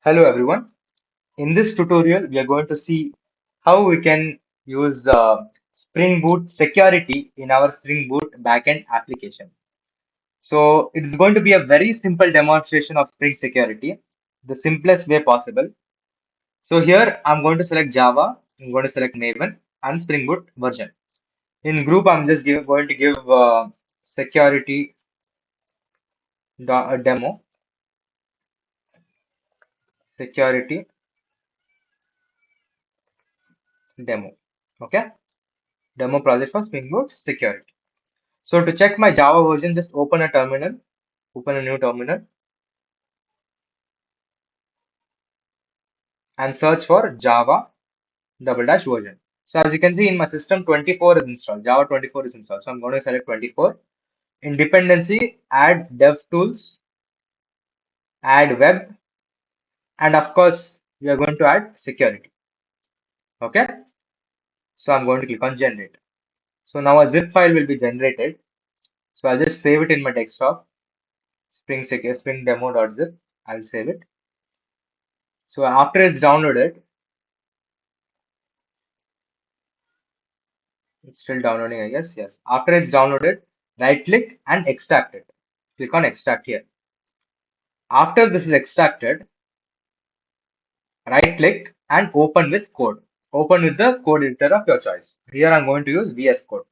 Hello everyone. In this tutorial, we are going to see how we can use Spring Boot security in our Spring Boot backend application. So it is going to be a very simple demonstration of Spring security, the simplest way possible. So here I'm going to select Java, I'm going to select Maven and Spring Boot version. In group, I'm just going to give security demo, security demo. Okay, demo project for Spring Boot security. So to check my Java version, just open a terminal, open a new terminal and search for Java double dash version. So as you can see in my system, 24 is installed. Java 24 is installed. So I'm going to select 24. In dependency, add DevTools, add web, and of course, we are going to add security. Okay. So I'm going to click on generate. So now a zip file will be generated. So I'll just save it in my desktop, spring demo.zip. I'll save it. So after it's downloaded, it's still downloading, I guess. Yes. After it's downloaded, right click and extract it. Click on extract here. After this is extracted, right click and open with code. Open with the code editor of your choice. Here I'm going to use VS Code.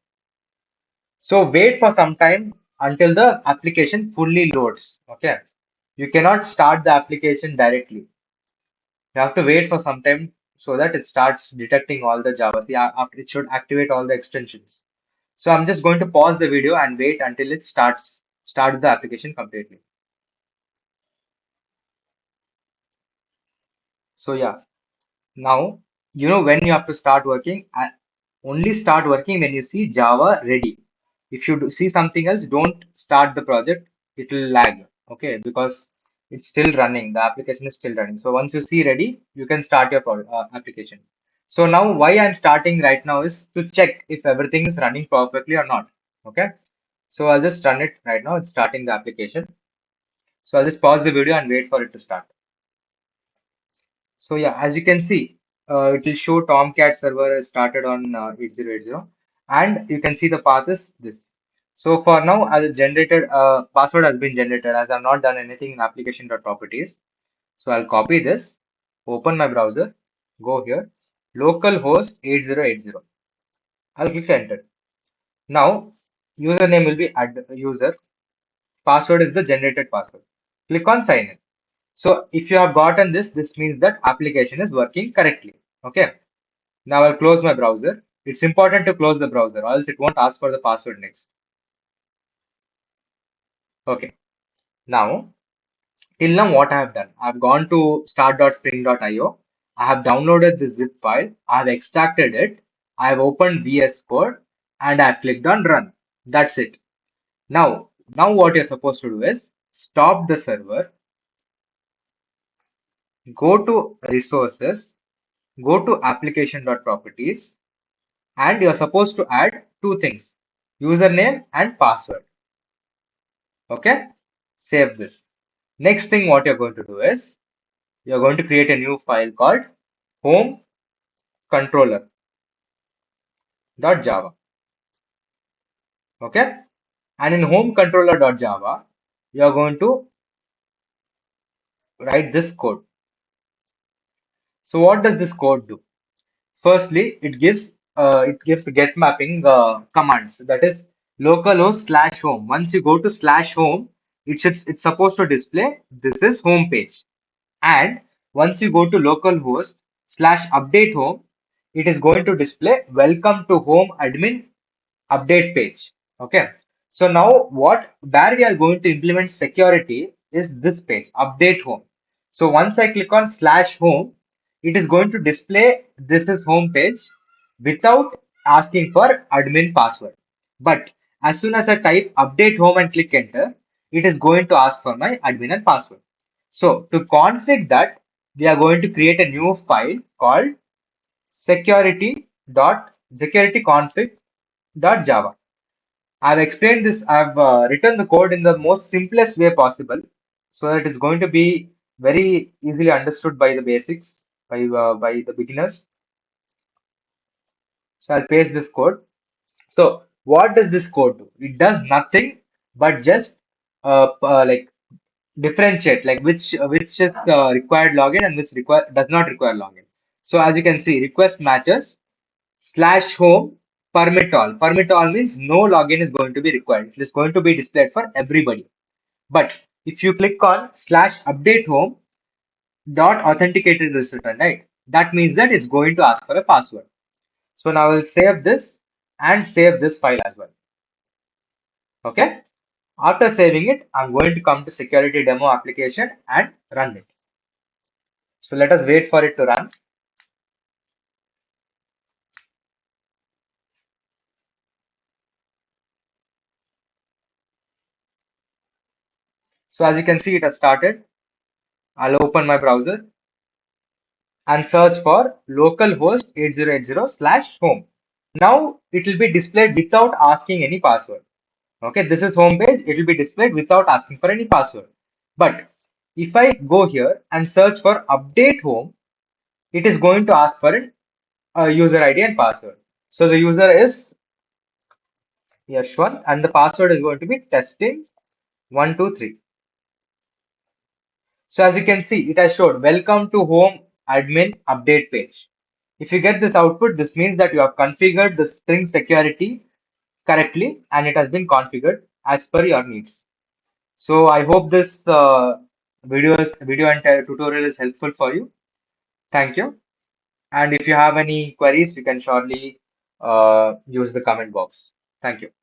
So wait for some time until the application fully loads. Okay. You cannot start the application directly. You have to wait for some time so that it starts detecting all the Java. See, after it should activate all the extensions. So I'm just going to pause the video and wait until it start the application completely. So yeah, now you know when you have to start working. Only start working when you see Java ready. If you see something else, don't start the project. It will lag. Okay, because it's still running. The application is still running. So once you see ready, you can start your application. So now why I'm starting right now is to check if everything is running perfectly or not. Okay. So I'll just run it right now. It's starting the application. So I'll just pause the video and wait for it to start. So yeah, as you can see, it will show Tomcat server is started on 8080, and you can see the path is this. So for now, as a generated password has been generated as I've not done anything in application.properties. So I'll copy this, open my browser, go here, localhost 8080. I'll click enter. Now, username will be user, password is the generated password. Click on sign in. So if you have gotten this, this means that application is working correctly. Okay. Now I'll close my browser. It's important to close the browser, or else it won't ask for the password next. Okay. Now, till now what I have done, I've gone to start.spring.io. I have downloaded this zip file. I have extracted it. I have opened VS Code and I've clicked on run. That's it. Now what you're supposed to do is stop the server, go to resources, go to application.properties, and you're supposed to add two things, username and password. Okay, save this. Next thing what you're going to do is you're going to create a new file called home controller.java. Okay, and in home controller.java you're going to write this code. So what does this code do? Firstly, it gives get mapping commands, that is localhost slash home. Once you go to slash home, it's supposed to display this is home page. And once you go to localhost slash update home, it is going to display welcome to home admin update page. Okay. So now where we are going to implement security is this page, update home. So once I click on slash home, it is going to display this is home page without asking for admin password. But as soon as I type update home and click enter, it is going to ask for my admin and password. So to config that, we are going to create a new file called securityconfig.java. I've explained this, I've written the code in the most simplest way possible so that it's going to be very easily understood by the basics, by the beginners. So I'll paste this code. So what does this code do? It does nothing but just like differentiate like which is required login and which does not require login. So as you can see, request matches slash home permit all. Permit all means no login is going to be required. It is going to be displayed for everybody. But if you click on slash update home dot authenticated is written, right? That means that it's going to ask for a password. So now I'll save this and save this file as well. Okay. After saving it, I'm going to come to security demo application and run it. So let us wait for it to run. So as you can see, it has started. I'll open my browser and search for localhost 8080 slash home. Now it will be displayed without asking any password. Okay, this is home page. It will be displayed without asking for any password. But if I go here and search for update home, it is going to ask for a user ID and password. So the user is Yashwant and the password is going to be testing123. So as you can see, it has showed welcome to home admin update page. If you get this output, this means that you have configured the string security correctly and it has been configured as per your needs. So I hope this video and tutorial is helpful for you. Thank you. And if you have any queries, you can surely use the comment box. Thank you.